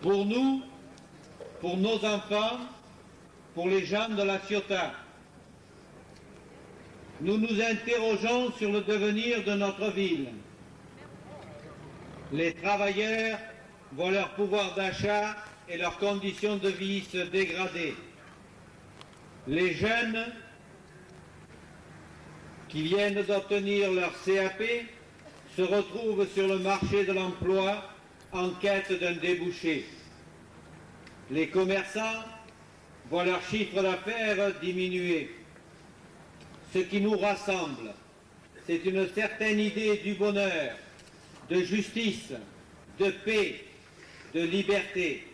Pour nous, pour nos enfants, pour les gens de la Ciotat, nous nous interrogeons sur le devenir de notre ville. Les travailleurs voient leur pouvoir d'achat et leurs conditions de vie se dégrader. Les jeunes qui viennent d'obtenir leur CAP se retrouvent sur le marché de l'emploi en quête d'un débouché. Les commerçants voient leur chiffre d'affaires diminuer. Ce qui nous rassemble, c'est une certaine idée du bonheur, de justice, de paix, de liberté.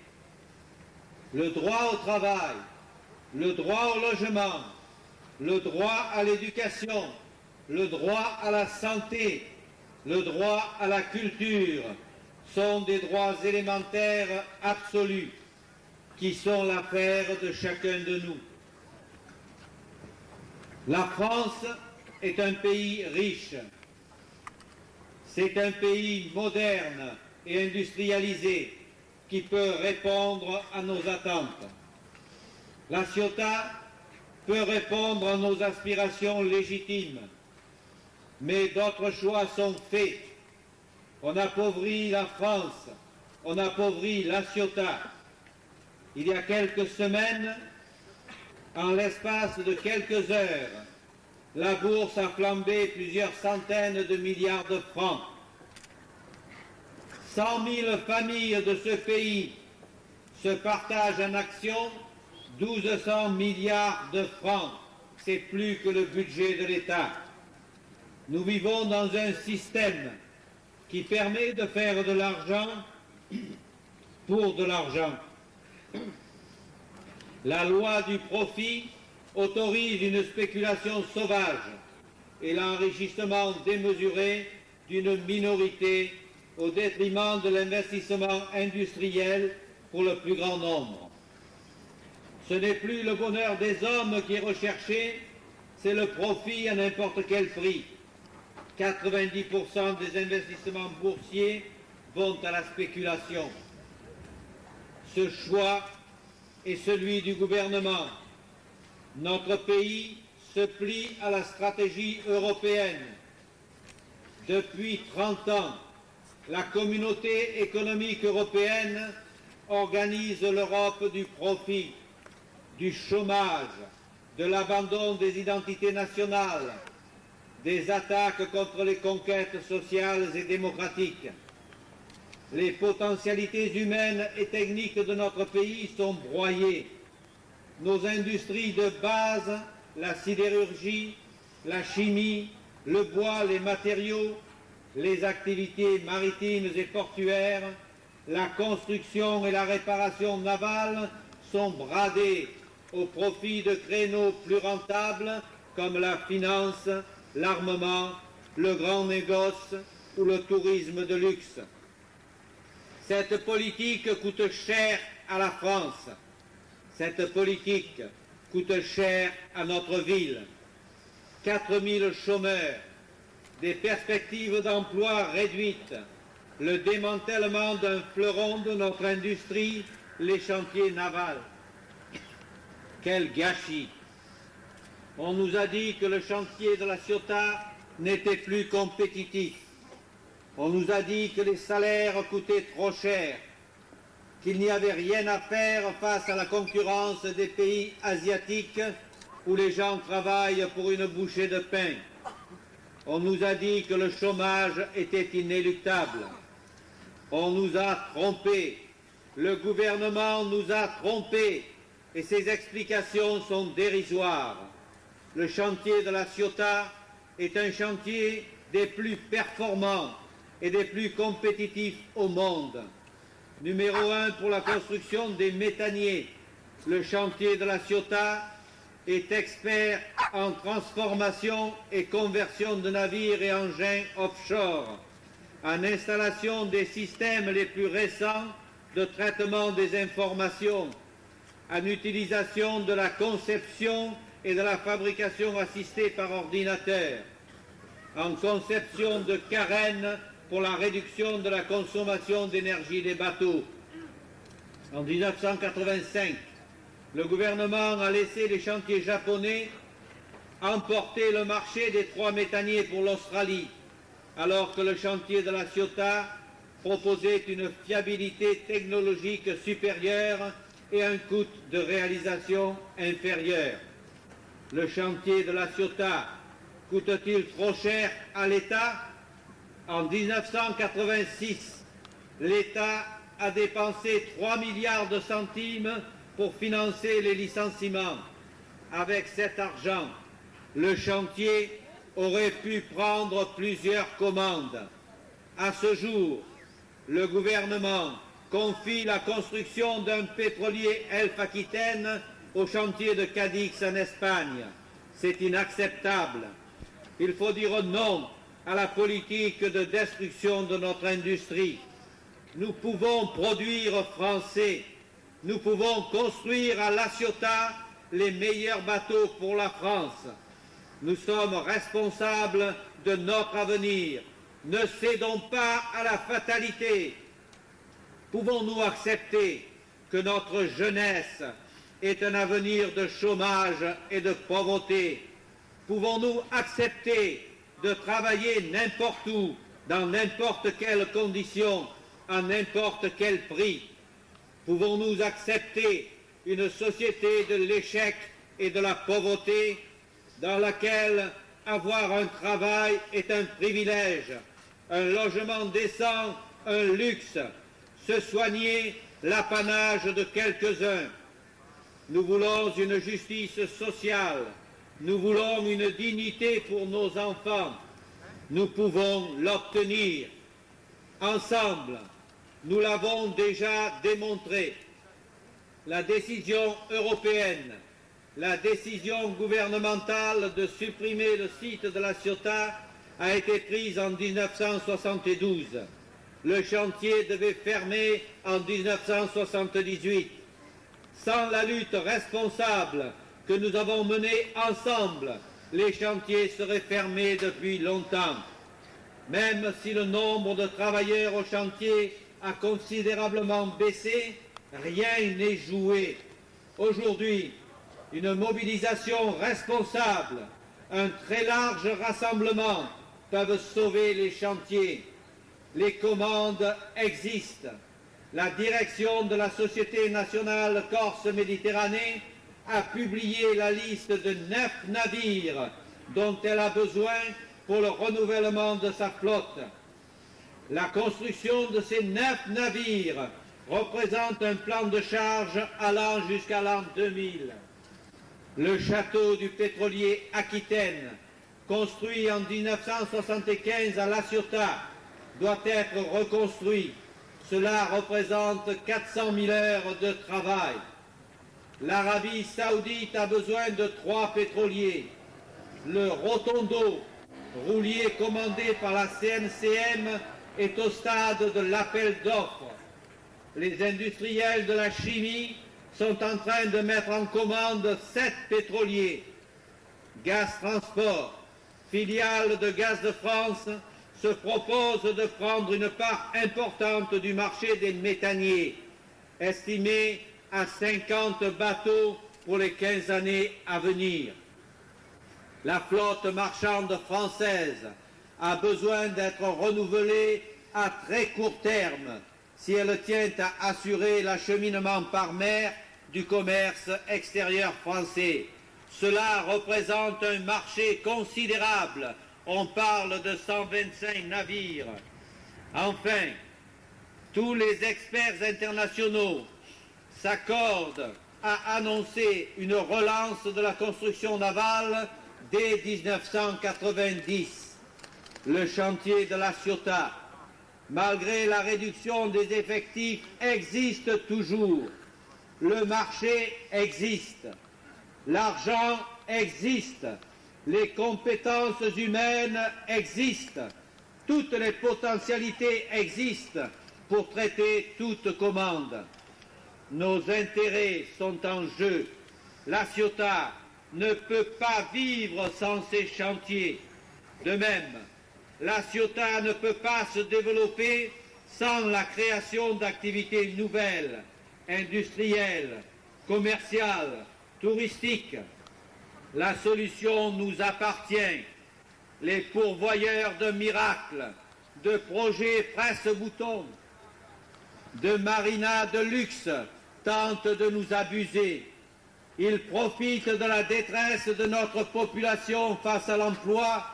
Le droit au travail, le droit au logement, le droit à l'éducation, le droit à la santé, le droit à la culture sont des droits élémentaires absolus qui sont l'affaire de chacun de nous. La France est un pays riche. C'est un pays moderne et industrialisé qui peut répondre à nos attentes. La Ciotat peut répondre à nos aspirations légitimes, mais d'autres choix sont faits. On appauvrit la France, on appauvrit la Ciotat. Il y a quelques semaines, en l'espace de quelques heures, la bourse a flambé plusieurs centaines de milliards de francs. 100 000 familles de ce pays se partagent en actions 1200 milliards de francs. C'est plus que le budget de l'État. Nous vivons dans un système qui permet de faire de l'argent pour de l'argent. La loi du profit autorise une spéculation sauvage et l'enrichissement démesuré d'une minorité au détriment de l'investissement industriel pour le plus grand nombre. Ce n'est plus le bonheur des hommes qui est recherché, c'est le profit à n'importe quel prix. 90% des investissements boursiers vont à la spéculation. Ce choix est celui du gouvernement. Notre pays se plie à la stratégie européenne. Depuis 30 ans, la communauté économique européenne organise l'Europe du profit, du chômage, de l'abandon des identités nationales, des attaques contre les conquêtes sociales et démocratiques. Les potentialités humaines et techniques de notre pays sont broyées. Nos industries de base, la sidérurgie, la chimie, le bois, les matériaux, les activités maritimes et portuaires, la construction et la réparation navale sont bradées au profit de créneaux plus rentables comme la finance, l'armement, le grand négoce ou le tourisme de luxe. Cette politique coûte cher à la France. Cette politique coûte cher à notre ville. 4000 chômeurs, des perspectives d'emploi réduites, le démantèlement d'un fleuron de notre industrie, les chantiers navals. Quel gâchis! On nous a dit que le chantier de la Ciotat n'était plus compétitif. On nous a dit que les salaires coûtaient trop cher, qu'il n'y avait rien à faire face à la concurrence des pays asiatiques où les gens travaillent pour une bouchée de pain. On nous a dit que le chômage était inéluctable. On nous a trompés. Le gouvernement nous a trompés et ses explications sont dérisoires. Le chantier de la Ciotat est un chantier des plus performants et des plus compétitifs au monde. Numéro 1 pour la construction des méthaniers. Le chantier de la Ciotat est expert en transformation et conversion de navires et engins offshore, en installation des systèmes les plus récents de traitement des informations, en utilisation de la conception et de la fabrication assistée par ordinateur, en conception de carènes pour la réduction de la consommation d'énergie des bateaux. En 1985, le gouvernement a laissé les chantiers japonais emporter le marché des 3 méthaniers pour l'Australie, alors que le chantier de la Ciotat proposait une fiabilité technologique supérieure et un coût de réalisation inférieur. Le chantier de la Ciotat coûte-t-il trop cher à l'État? En 1986, l'État a dépensé 3 milliards de centimes pour financer les licenciements. Avec cet argent, le chantier aurait pu prendre plusieurs commandes. À ce jour, le gouvernement confie la construction d'un pétrolier Elf Aquitaine au chantier de Cadix en Espagne. C'est inacceptable. Il faut dire non à la politique de destruction de notre industrie. Nous pouvons produire français. Nous pouvons construire à La Ciotat les meilleurs bateaux pour la France. Nous sommes responsables de notre avenir. Ne cédons pas à la fatalité. Pouvons-nous accepter que notre jeunesse ait un avenir de chômage et de pauvreté? Pouvons-nous accepter de travailler n'importe où, dans n'importe quelles conditions, à n'importe quel prix? Pouvons-nous accepter une société de l'échec et de la pauvreté dans laquelle avoir un travail est un privilège, un logement décent, un luxe, se soigner l'apanage de quelques-uns? Nous voulons une justice sociale, nous voulons une dignité pour nos enfants. Nous pouvons l'obtenir. Ensemble, nous l'avons déjà démontré. La décision européenne, la décision gouvernementale de supprimer le site de la Ciotat a été prise en 1972. Le chantier devait fermer en 1978. Sans la lutte responsable que nous avons menée ensemble, les chantiers seraient fermés depuis longtemps. Même si le nombre de travailleurs au chantier a considérablement baissé, rien n'est joué. Aujourd'hui, une mobilisation responsable, un très large rassemblement peuvent sauver les chantiers. Les commandes existent. La direction de la Société nationale Corse-Méditerranée a publié la liste de 9 navires dont elle a besoin pour le renouvellement de sa flotte. La construction de ces 9 navires représente un plan de charge allant jusqu'à l'an 2000. Le château du pétrolier Aquitaine, construit en 1975 à La Ciotat, doit être reconstruit. Cela représente 400 000 heures de travail. L'Arabie saoudite a besoin de 3 pétroliers. Le Rotondo, roulier commandé par la CNCM, est au stade de l'appel d'offres. Les industriels de la chimie sont en train de mettre en commande 7 pétroliers. Gaz Transport, filiale de Gaz de France, se propose de prendre une part importante du marché des méthaniers, estimé à 50 bateaux pour les 15 années à venir. La flotte marchande française a besoin d'être renouvelée à très court terme si elle tient à assurer l'acheminement par mer du commerce extérieur français. Cela représente un marché considérable. On parle de 125 navires. Enfin, tous les experts internationaux s'accordent à annoncer une relance de la construction navale dès 1990. Le chantier de la Ciotat, malgré la réduction des effectifs, existe toujours. Le marché existe. L'argent existe. Les compétences humaines existent. Toutes les potentialités existent pour traiter toute commande. Nos intérêts sont en jeu. La Ciotat ne peut pas vivre sans ces chantiers. De même, la Ciotat ne peut pas se développer sans la création d'activités nouvelles. industrielle, commerciale, touristique. La solution nous appartient. Les pourvoyeurs de miracles, de projets presse-boutons, de marinas de luxe tentent de nous abuser. Ils profitent de la détresse de notre population face à l'emploi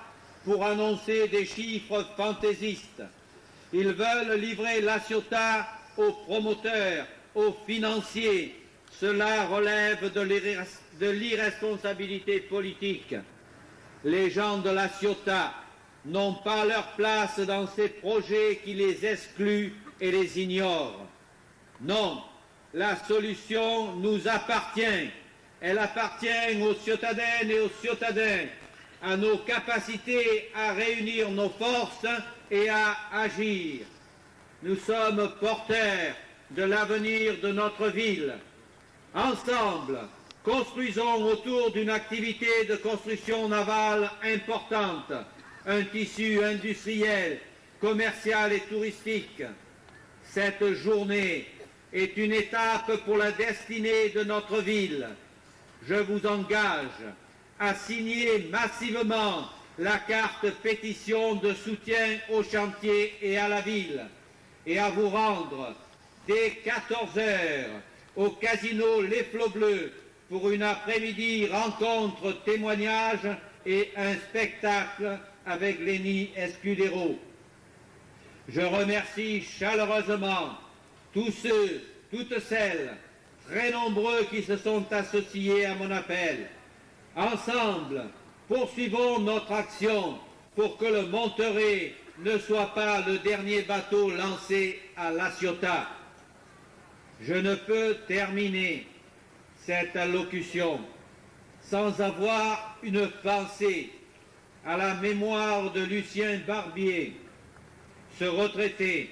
pour annoncer des chiffres fantaisistes. Ils veulent livrer La Ciotat aux promoteurs, aux financiers. Cela relève de l'irresponsabilité politique. Les gens de La Ciotat n'ont pas leur place dans ces projets qui les excluent et les ignorent. Non, la solution nous appartient. Elle appartient aux ciotadennes et aux ciotadins, à nos capacités à réunir nos forces et à agir. Nous sommes porteurs de l'avenir de notre ville. Ensemble, construisons autour d'une activité de construction navale importante un tissu industriel, commercial et touristique. Cette journée est une étape pour la destinée de notre ville. Je vous engage à signer massivement la carte pétition de soutien au chantier et à la ville et à vous rendre dès 14 h au casino Les Flots Bleus pour une après-midi rencontre témoignage et un spectacle avec Lenny Escudero. Je remercie chaleureusement tous ceux, toutes celles, très nombreux qui se sont associés à mon appel. Ensemble, poursuivons notre action pour que le Monterey ne soit pas le dernier bateau lancé à La Ciotat. Je ne peux terminer cette allocution sans avoir une pensée à la mémoire de Lucien Barbier, ce retraité,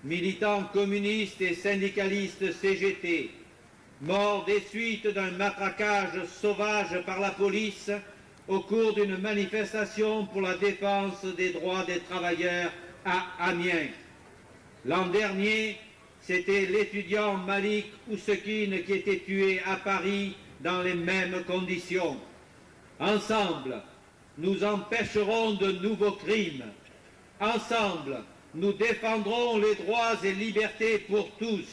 militant communiste et syndicaliste CGT, mort des suites d'un matraquage sauvage par la police au cours d'une manifestation pour la défense des droits des travailleurs à Amiens. L'an dernier, c'était l'étudiant Malik Oussekine qui était tué à Paris dans les mêmes conditions. Ensemble, nous empêcherons de nouveaux crimes. Ensemble, nous défendrons les droits et libertés pour tous.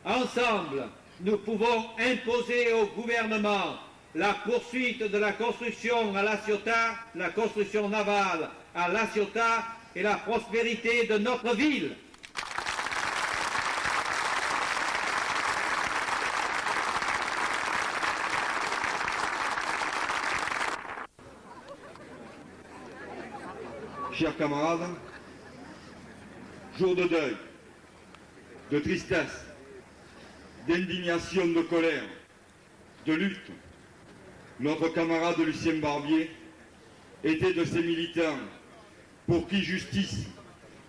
Ensemble, nous pouvons imposer au gouvernement la poursuite de la construction à La Ciotat, la construction navale à La Ciotat et la prospérité de notre ville. Chers camarades, jour de deuil, de tristesse, d'indignation, de colère, de lutte, notre camarade Lucien Barbier était de ces militants pour qui justice,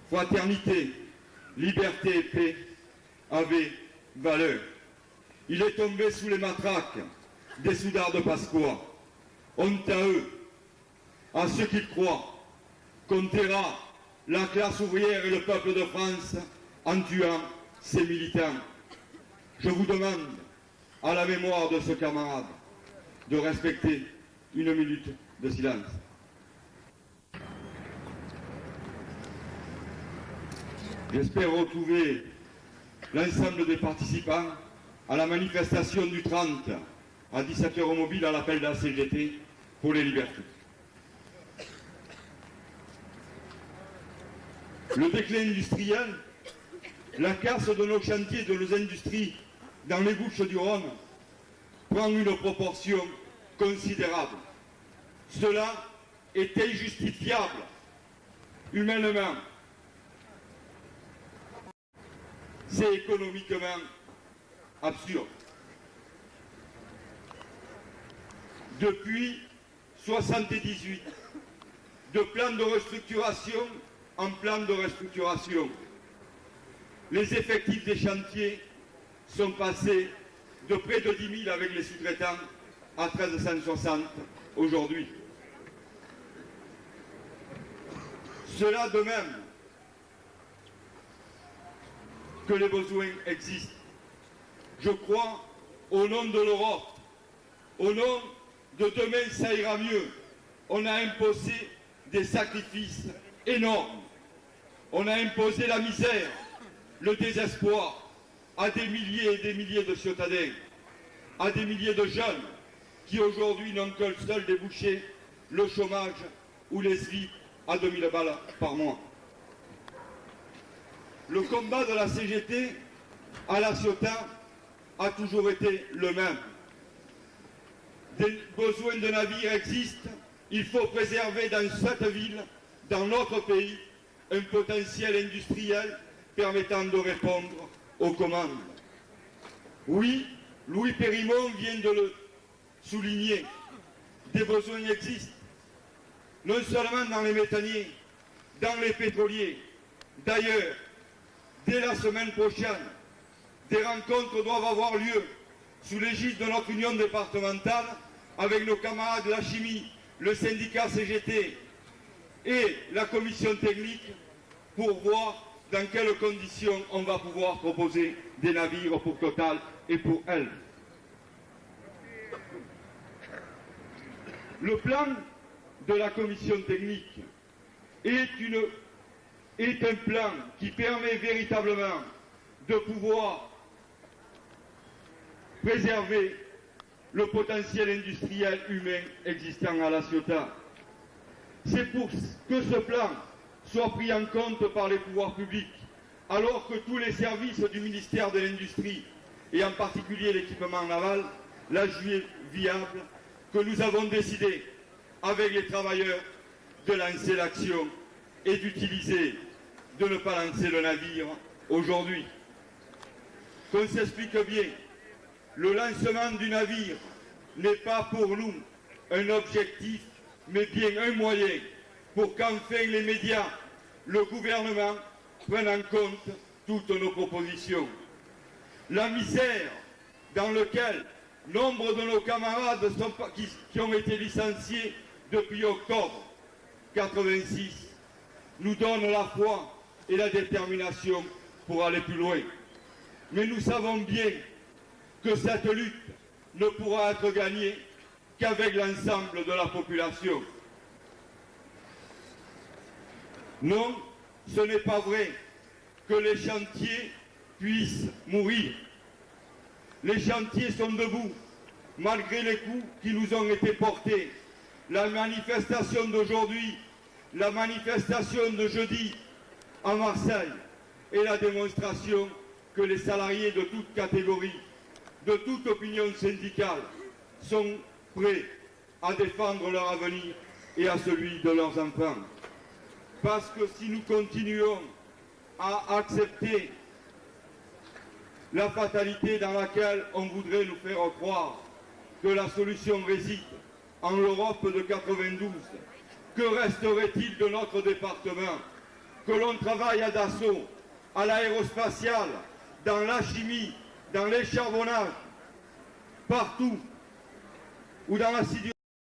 fraternité, liberté et paix avaient valeur. Il est tombé sous les matraques des soudards de Pasqua. Honte à eux, à ceux qui croient qu'on taira la classe ouvrière et le peuple de France en tuant ces militants. Je vous demande, à la mémoire de ce camarade, de respecter une minute de silence. J'espère retrouver l'ensemble des participants à la manifestation du 30 à 17 h au mobile à l'appel de la CGT pour les libertés. Le déclin industriel, la casse de nos chantiers, de nos industries dans les Bouches du Rhône prend une proportion considérable. Cela est injustifiable humainement. C'est économiquement absurde. Depuis 1978, de plan de restructuration en plan de restructuration, les effectifs des chantiers sont passés de près de 10 000 avec les sous-traitants à 1360 aujourd'hui. Cela de même que les besoins existent. je crois, au nom de l'Europe, au nom de demain ça ira mieux, on a imposé des sacrifices énormes. On a imposé la misère, le désespoir à des milliers et des milliers de citadins, à des milliers de jeunes qui aujourd'hui n'ont qu'un seul débouché, le chômage ou les SVIP à 2000 balles par mois. Le combat de la CGT à La Ciotat a toujours été le même. Des besoins de navires existent, il faut préserver dans cette ville, dans notre pays, un potentiel industriel permettant de répondre aux commandes. Oui, Louis Périmont vient de le souligner, des besoins existent, non seulement dans les méthaniers, dans les pétroliers. D'ailleurs, dès la semaine prochaine, des rencontres doivent avoir lieu sous l'égide de notre union départementale avec nos camarades de la chimie, le syndicat CGT et la commission technique pour voir dans quelles conditions on va pouvoir proposer des navires pour Total et pour elle. Le plan de la commission technique est un plan qui permet véritablement de pouvoir préserver le potentiel industriel humain existant à La Ciotat. C'est pour que ce plan soit pris en compte par les pouvoirs publics, alors que tous les services du ministère de l'Industrie, et en particulier l'équipement naval, l'a jugé viable, que nous avons décidé, avec les travailleurs, de lancer l'action et de ne pas lancer le navire aujourd'hui. Qu'on s'explique bien, le lancement du navire n'est pas pour nous un objectif, mais bien un moyen pour qu'enfin les médias, le gouvernement prennent en compte toutes nos propositions. La misère dans laquelle nombre de nos camarades qui ont été licenciés depuis octobre 86 nous donne la foi et la détermination pour aller plus loin. Mais nous savons bien que cette lutte ne pourra être gagnée qu'avec l'ensemble de la population. Non, ce n'est pas vrai que les chantiers puissent mourir. Les chantiers sont debout, malgré les coups qui nous ont été portés. La manifestation d'aujourd'hui, la manifestation de jeudi à Marseille est la démonstration que les salariés de toute catégorie, de toute opinion syndicale, sont prêts à défendre leur avenir et à celui de leurs enfants. Parce que si nous continuons à accepter la fatalité dans laquelle on voudrait nous faire croire que la solution réside en l'Europe de 92, que resterait-il de notre département? Que l'on travaille à Dassault, à l'aérospatiale, dans la chimie, dans les charbonnages, partout, ou dans la sidérurgie.